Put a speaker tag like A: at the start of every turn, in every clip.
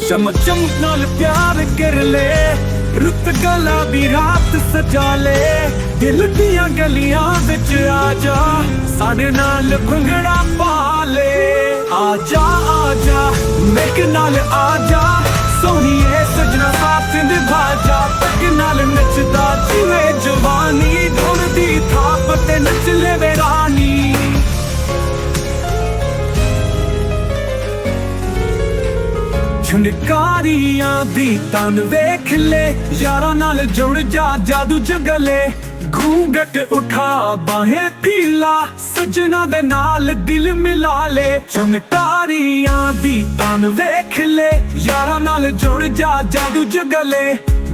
A: चमक चमक नाल प्यार कर ले, रुत गला भी रात सजा ले। दिल दियां गलियां विच आजा, साडे नाल भंगड़ा पा ले। आजा आजा मेरे नाल आजा, सोहणीए सजना साथ निभा जा। पग नाल नचदा जिवें जवानी, ढोलदी थाप ते नच ले वे रानी। झुनकारियां दी तन वेख ले, यारां नाल जुड़ जा जादू जगले। घूंघट उठा बाहें पीला, सजना दे नाल दिल मिला ले। झुनकारियां दी तन वेख ले, यारां नाल जुड़ जा जादू जगले।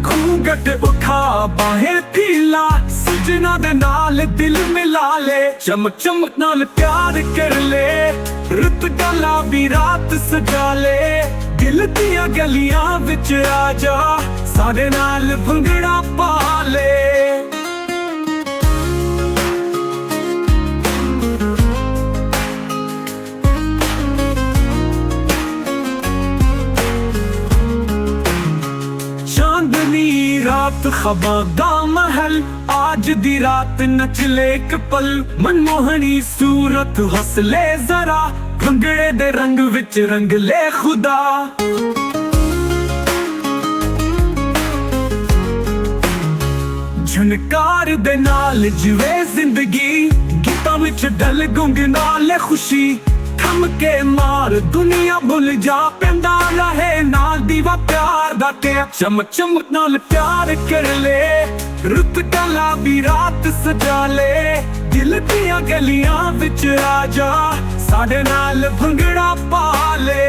A: घूंघट उठा बाहें पीला, सजना दे नाल दिल मिला ले। चमक चमक नाल प्यार कर ले, रुत गला भी रात सजा ले। दिल दियां गलियां विच आजा, साडे नाल भंगड़ा पा ले। चांदनी रात ख्वाबां दा महल, आज दी रात नच ले एक पल। मनमोहनी सूरत हौसले जरा, भंगड़े दे रंग विच रंग ले खुदा। झनकार दे नाल जिवे जिंदगी, गीतां विच डल गुंगना ले खुशी। थम के मार दुनिया भुल जा, पैंदा रहे नाल दीवा प्यार दा ते। चमक चमक नाल प्यार कर ले, रुत गला भी रात सजा ले। दिल दियां गलियां विच आजा, साडे नाल भंगड़ा पा ले।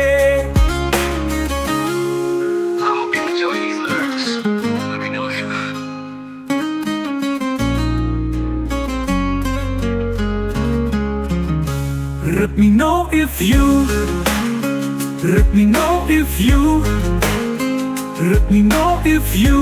A: Let me know if you, let me know if you, let me know if you